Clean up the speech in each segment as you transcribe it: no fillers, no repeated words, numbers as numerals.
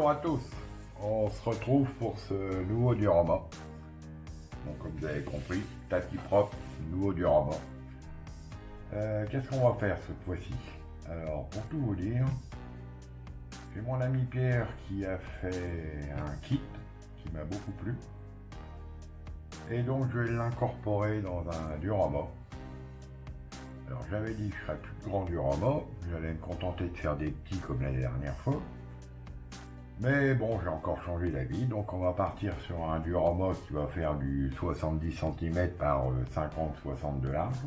Bonjour à tous, on se retrouve pour ce nouveau diorama. Donc comme vous avez compris, tapis propre, nouveau diorama. Qu'est-ce qu'on va faire cette fois-ci? Alors pour tout vous dire, j'ai mon ami Pierre qui a fait un kit qui m'a beaucoup plu. Et donc je vais l'incorporer dans un diorama. Alors j'avais dit que je ferais plus de grand diorama, j'allais me contenter de faire des petits comme la dernière fois. Mais bon, j'ai encore changé d'avis, donc on va partir sur un diorama qui va faire du 70 cm par 50-60 de large.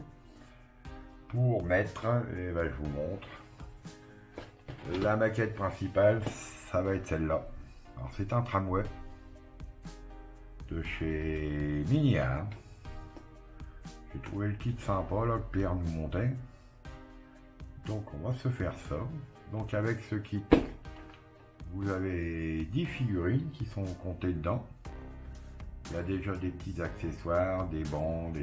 Pour mettre, et ben, je vous montre, la maquette principale, ça va être celle-là. Alors c'est un tramway de chez Miniar. J'ai trouvé le kit sympa là que Pierre nous montait. Donc on va se faire ça. Donc avec ce kit, vous avez 10 figurines qui sont comptées dedans. Il y a déjà des petits accessoires, des bandes,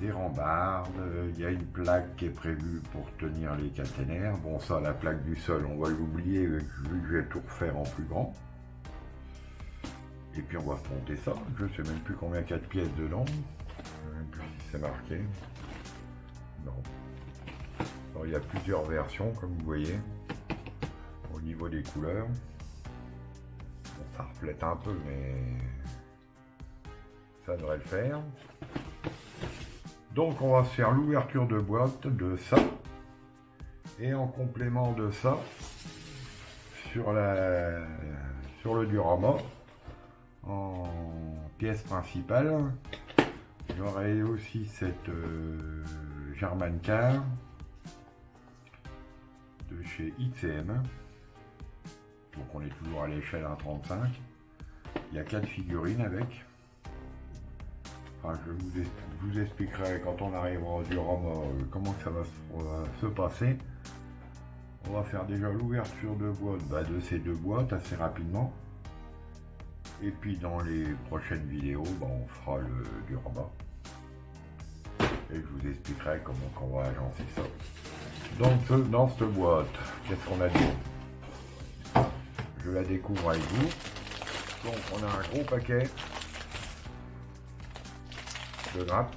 des rambardes. Il y a une plaque qui est prévue pour tenir les caténaires. Bon, ça, la plaque du sol, on va l'oublier vu que je vais tout refaire en plus grand. Et puis on va se monter ça. Je ne sais même plus combien 4 pièces dedans. Je ne sais même plus si c'est marqué. Non. Alors, il y a plusieurs versions, comme vous voyez, au niveau des couleurs. Bon, ça reflète un peu, mais ça devrait le faire. Donc, on va se faire l'ouverture de boîte de ça. Et en complément de ça, sur le diorama, en pièce principale, j'aurai aussi cette German Car de chez XM. Donc on est toujours à l'échelle 1,35. Il y a 4 figurines avec. Enfin, je vous expliquerai quand on arrivera au diorama comment ça va se passer. On va faire déjà l'ouverture de boîte de ces deux boîtes assez rapidement. Et puis dans les prochaines vidéos, on fera le diorama. Et je vous expliquerai comment on va agencer ça. Donc dans cette boîte, qu'est-ce qu'on a dit? Je la découvre avec vous. Donc on a un gros paquet de grappes.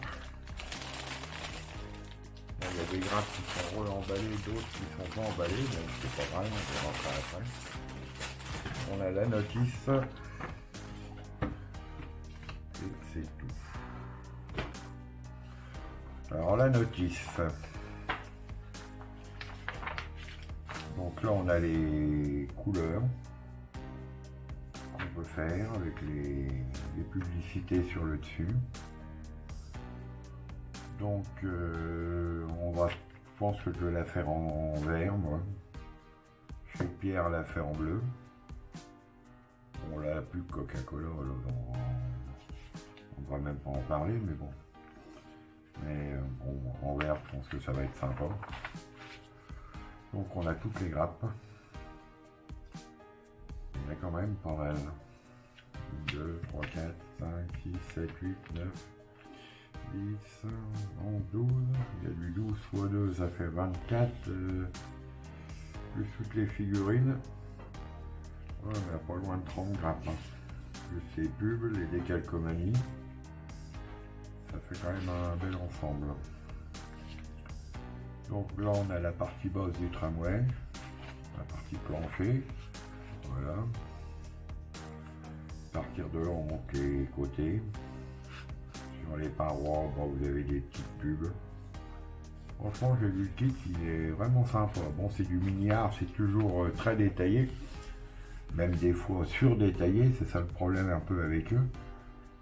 Bon, il y a des grappes qui sont re-emballées, d'autres qui ne sont pas emballées, donc c'est pas grave, on verra ça après. On a la notice. Et c'est tout. Alors la notice. Donc là on a les couleurs qu'on peut faire avec les publicités sur le dessus. Donc je pense que je vais la faire en vert moi. Chez Pierre la fait en bleu. Bon là la pub Coca-Cola, on va même pas en parler mais bon. Mais en vert je pense que ça va être sympa. Donc on a toutes les grappes. Il y en a quand même pas mal. 2, 3, 4, 5, 6, 7, 8, 9, 10, 11, 12. Il y a du 12 x 2, ça fait 24. Plus toutes les figurines. Ouais, on a pas loin de 30 grappes. Plus les pubs, les décalcomanies. Ça fait quand même un bel ensemble. Donc là on a la partie basse du tramway, la partie plancher, voilà. À partir de là on monte les côtés. Sur les parois, vous avez des petites pubs. Franchement j'ai vu le kit, il est vraiment sympa. Bon c'est du Miniar, c'est toujours très détaillé, même des fois sur-détaillé, c'est ça le problème un peu avec eux.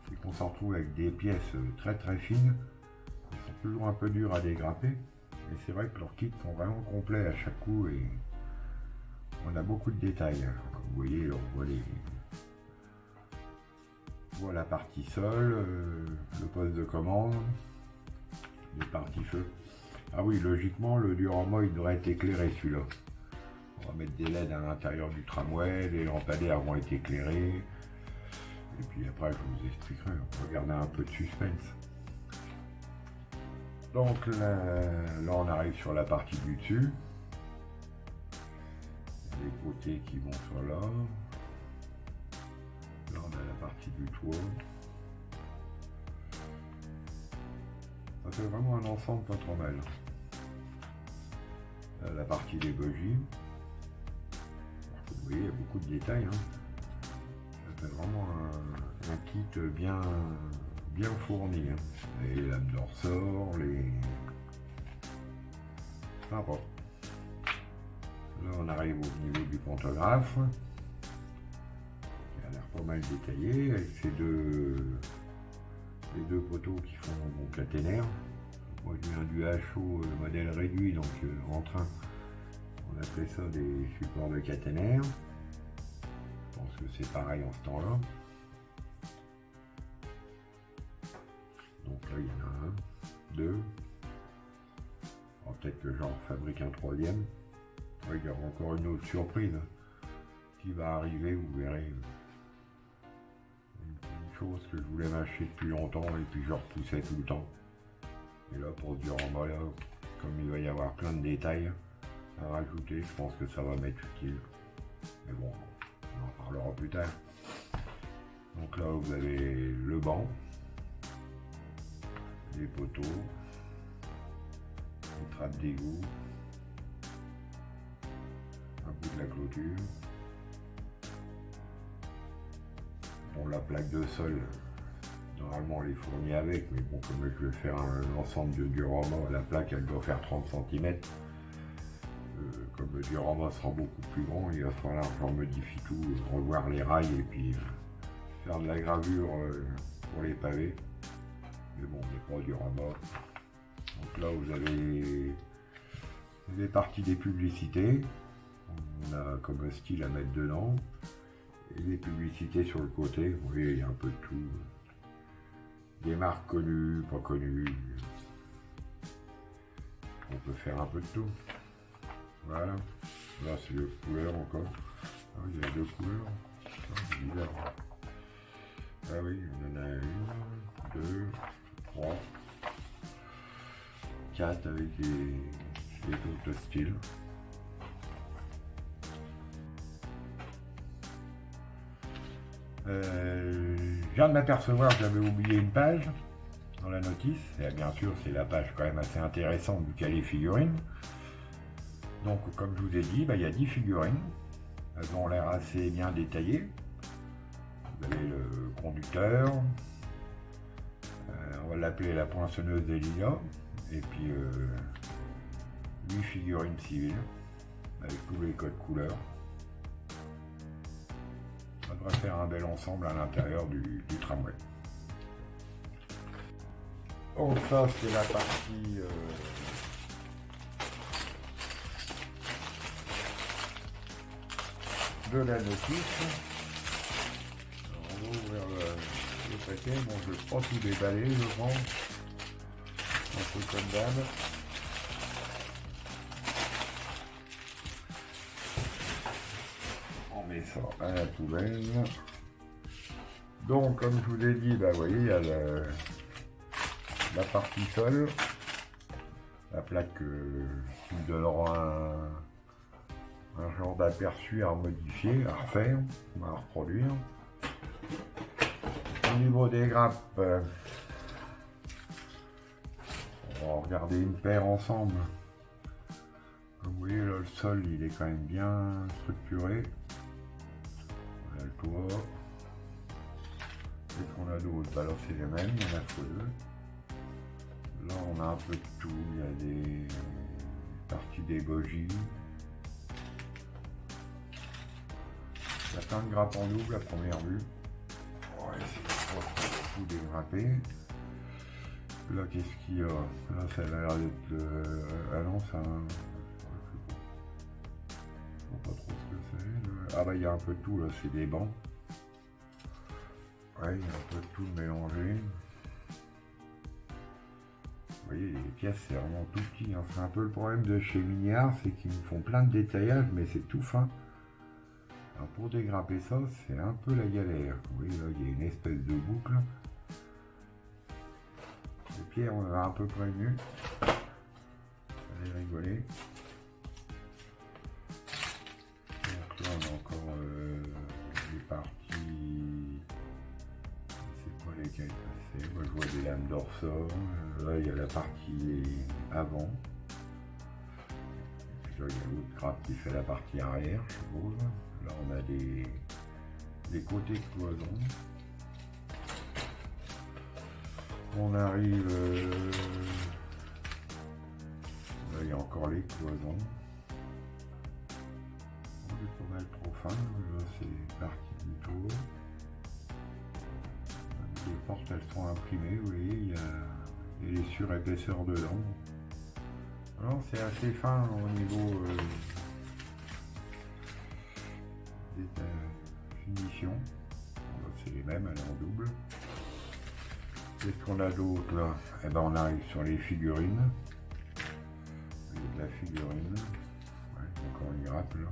C'est qu'on se retrouve avec des pièces très très fines, ils sont toujours un peu durs à dégrapper. Et c'est vrai que leurs kits sont vraiment complets à chaque coup et on a beaucoup de détails. Comme vous voyez, là, on voit la partie sol, le poste de commande, les parties feu. Ah oui, logiquement, le diorama il devrait être éclairé celui-là. On va mettre des LED à l'intérieur du tramway, les lampadaires vont être éclairés. Et puis après, je vous expliquerai, on va garder un peu de suspense. Donc là, on arrive sur la partie du dessus. les côtés qui vont sur là. Là on a la partie du toit. Ça fait vraiment un ensemble pas trop mal. Là, la partie des bogies. Vous voyez, il y a beaucoup de détails. Hein. Ça fait vraiment un kit bien fourni. Hein. Les lames de ressort, les... Sympa. Là on arrive au niveau du pantographe. Il a l'air pas mal détaillé avec ces les deux poteaux qui font mon caténaire. Moi je viens du HO, le modèle réduit, donc en train on appelait ça des supports de caténaire. Je pense que c'est pareil en ce temps-là. Donc là il y en a un, deux. Peut-être que j'en fabrique un troisième. Il y aura encore une autre surprise qui va arriver, vous verrez. Une chose que je voulais m'acheter depuis longtemps et puis je repoussais tout le temps. Et là pour ce diorama là, comme il va y avoir plein de détails à rajouter, je pense que ça va m'être utile. Mais bon, on en parlera plus tard. Donc là vous avez le banc, les poteaux, une trappe d'égout, un bout de la clôture. Bon, la plaque de sol, normalement elle est fournie avec, mais bon, comme je vais faire l'ensemble de diorama, la plaque elle doit faire 30 cm. Comme le diorama sera beaucoup plus grand, il va falloir que j'en modifie tout, revoir les rails et puis faire de la gravure pour les pavés. Mais bon, on n'est pas au diorama. Donc là vous avez les parties des publicités, on a comme style à mettre dedans, et les publicités sur le côté, vous voyez il y a un peu de tout, des marques connues, pas connues, on peut faire un peu de tout. Voilà, là c'est le couleur encore, ah, il y a deux couleurs, ah oui, on en a une, deux, trois, 4 avec les autres styles. Je viens de m'apercevoir que j'avais oublié une page dans la notice, et bien sûr c'est la page quand même assez intéressante vu qu'il y a les figurines. Donc comme je vous ai dit, il y a 10 figurines, elles ont l'air assez bien détaillées. Vous avez le conducteur, on va l'appeler la poinçonneuse des lilas, et puis 8 figurines civiles avec tous les codes couleurs. Ça devrait faire un bel ensemble à l'intérieur du tramway. Donc ça c'est la partie de la notice. Alors, on va ouvrir le paquet. Bon, je ne vais pas tout déballer, je pense. Un peu comme d'hab. On met ça à la poubelle. Donc, comme je vous ai dit, vous voyez, il y a la partie sol, la plaque qui me donnera un genre d'aperçu à modifier, à refaire, à reproduire. Au niveau des grappes, on va regarder une paire ensemble. Comme vous voyez, là, le sol il est quand même bien structuré. On a le toit. Qu'est-ce qu'on a d'autre? Là c'est les mêmes, il y en a que deux. Là on a un peu de tout, il y a des parties des bogies. Il y a plein de grappes en double à première vue. Ouais, c'est pas tout dégrappé. Là qu'est-ce qu'il y a? Là ça a l'air d'être le... Ah non, ça... Je sais pas trop ce que c'est. Ah bah il y a un peu de tout là, c'est des bancs. Ouais, il y a un peu de tout mélangé. Vous voyez, les pièces, c'est vraiment tout petit. Hein. C'est un peu le problème de chez Mignard, c'est qu'ils me font plein de détaillages, mais c'est tout fin. Alors pour dégrapper ça, c'est un peu la galère. Vous voyez, là, il y a une espèce de boucle. Les pierres, on va à peu près mieux. Allez rigoler. lesquelles passer. Moi je vois des lames de ressort. Là il y a la partie avant. Là il y a l'autre grappe qui fait la partie arrière, je suppose. Là on a des côtés de cloison. On arrive... là il y a encore les cloisons. On est pas mal trop fin. Là c'est parti du tour. Les portes elles sont imprimées, vous voyez, il y a les surépaisseurs dedans. Alors c'est assez fin au niveau des finitions. C'est les mêmes, elle est en double. Qu'est-ce qu'on a d'autre là? Eh ben on arrive sur les figurines. Il y a de la figurine. Ouais, encore une grappe là.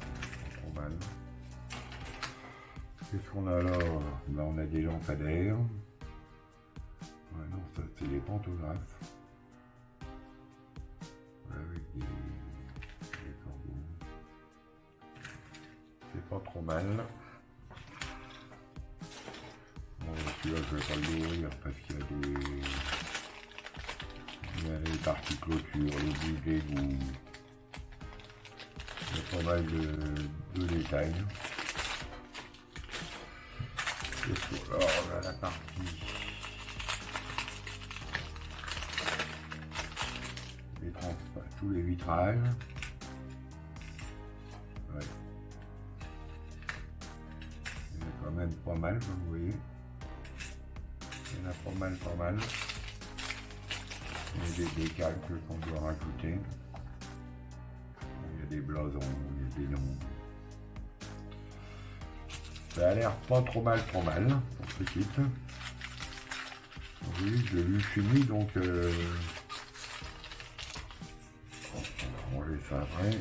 Pas trop mal. Qu'est-ce qu'on a là? Ben, on a des lampadaires. Ouais, non, ça c'est des pantographes. Ouais, avec des corbeaux. C'est pas trop mal. Bon, celui-là, je vais pas l'ouvrir parce qu'il y a il y a les parties clôture, les bouts d'égout. Il y a pas mal de détails. Alors, on a la partie tous les vitrages. Ouais. Il y en a quand même pas mal, comme vous voyez. Il y en a pas mal. Il y a des décalques qu'on doit rajouter. Il y a des blasons, il y a des noms. Ça a l'air pas trop mal pour ce kit. Oui, je l'ai vu fini, donc on va ranger ça après.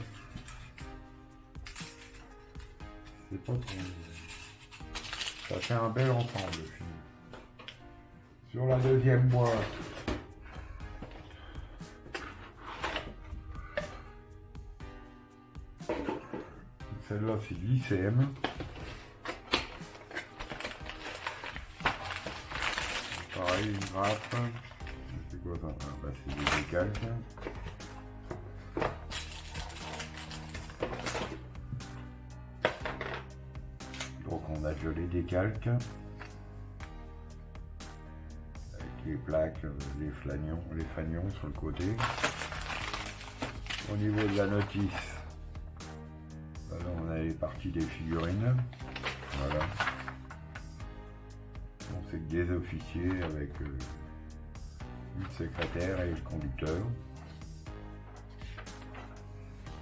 C'est pas trop... Ça fait un bel ensemble fini. Sur la deuxième boîte, celle-là c'est l'ICM. Pareil, une grappe. C'est quoi ça? Ah, bah, c'est des décalques. Donc on a déjà les décalques. Avec les plaques, les fanions sur le côté. Au niveau de la notice, là on a les parties des figurines. Voilà. C'est des officiers avec une secrétaire et le conducteur.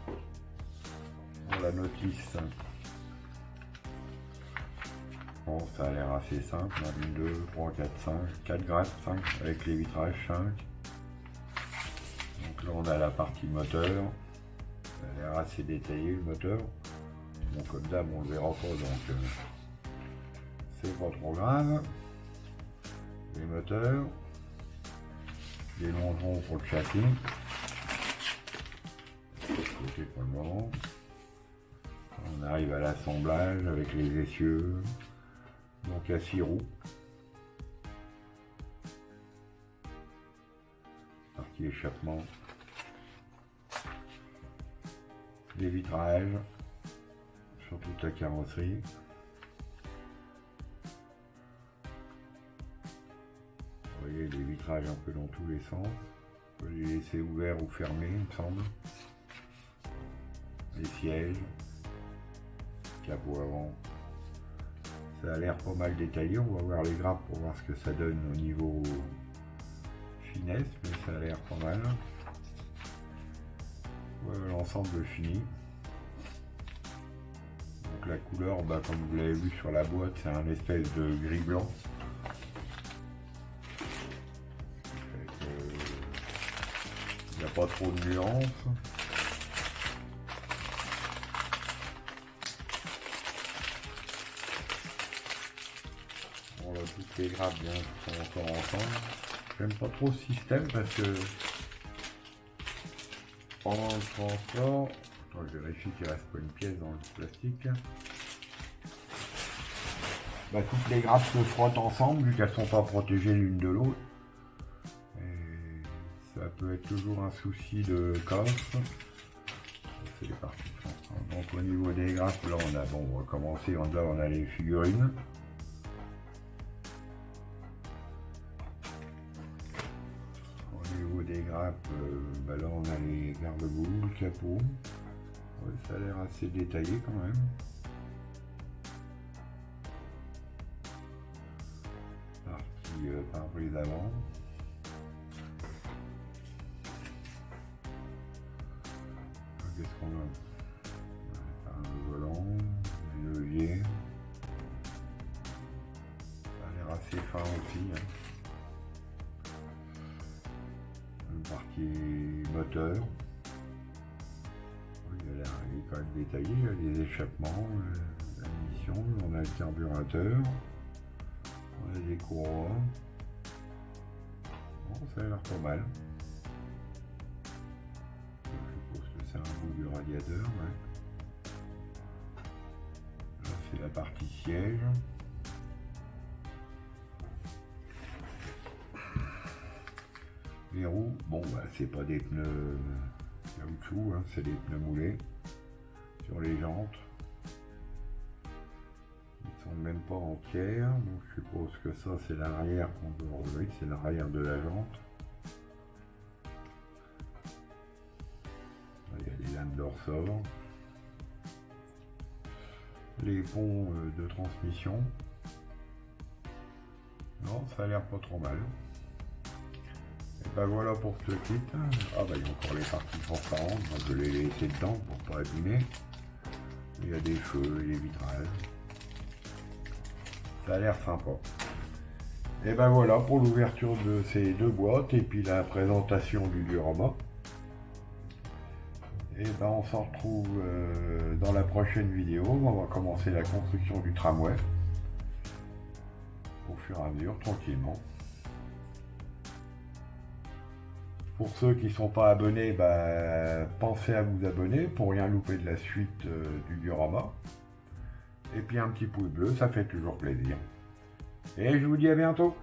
Pour la notice, bon, ça a l'air assez simple, 1, 2, 3, 4, 5, 4 grappes, 5 avec les vitrages, 5. Donc là on a la partie moteur, ça a l'air assez détaillé le moteur. Bon, comme d'hab on le verra pas, donc c'est pas trop grave. Les moteurs, les longerons pour le châssis, côté pour le moment. On arrive à l'assemblage avec les essieux, donc à 6 roues. Partie échappement, les vitrages sur toute la carrosserie. Vous voyez les vitrages un peu dans tous les sens. On peut les laisser ouverts ou fermés, il me semble. Les sièges, capot avant. Ça a l'air pas mal détaillé. On va voir les grappes pour voir ce que ça donne au niveau finesse, mais ça a l'air pas mal. Voilà l'ensemble fini. Donc la couleur, bah, comme vous l'avez vu sur la boîte, c'est un espèce de gris blanc. Il n'y a pas trop de nuances. Bon là toutes les grappes bien sont encore ensemble. J'aime pas trop ce système parce que pendant le transport, je vérifie qu'il ne reste pas une pièce dans le plastique. toutes les grappes se frottent ensemble vu qu'elles sont pas protégées l'une de l'autre. Et ça peut être toujours un souci de coffre. C'est parti. Donc au niveau des grappes, là on va commencer, là on a les figurines. Au niveau des grappes, là on a les garde-boue, le capot. Ouais, ça a l'air assez détaillé quand même. Partie pare-brise avant. Qu'est-ce qu'on a? Un volant, des leviers. Ça a l'air assez fin aussi. Hein. Une partie moteur. Il est quand même détaillé, il y a les échappements, la munition, on a le carburateur, on a des courroies. Bon, ça a l'air pas mal. Je suppose que c'est un bout du radiateur. Ouais. Là c'est la partie siège. Les roues, bon c'est pas des pneus caoutchouc, hein, c'est des pneus moulés sur les jantes. Ils sont même pas entières, donc je suppose que ça c'est l'arrière qu'on peut relever, c'est l'arrière de la jante. Là, il y a des lames de ressort. Les ponts de transmission. Non, ça a l'air pas trop mal. Et ben voilà pour ce kit. Ah il y a encore les parties transparentes, je vais les laisser dedans pour pas abîmer. Il y a des feux, des vitrages. Ça a l'air sympa. Et ben voilà pour l'ouverture de ces deux boîtes et puis la présentation du diorama. Et ben on s'en retrouve dans la prochaine vidéo. On va commencer la construction du tramway. Au fur et à mesure, tranquillement. Pour ceux qui ne sont pas abonnés, pensez à vous abonner pour rien louper de la suite du diorama. Et puis un petit pouce bleu, ça fait toujours plaisir. Et je vous dis à bientôt.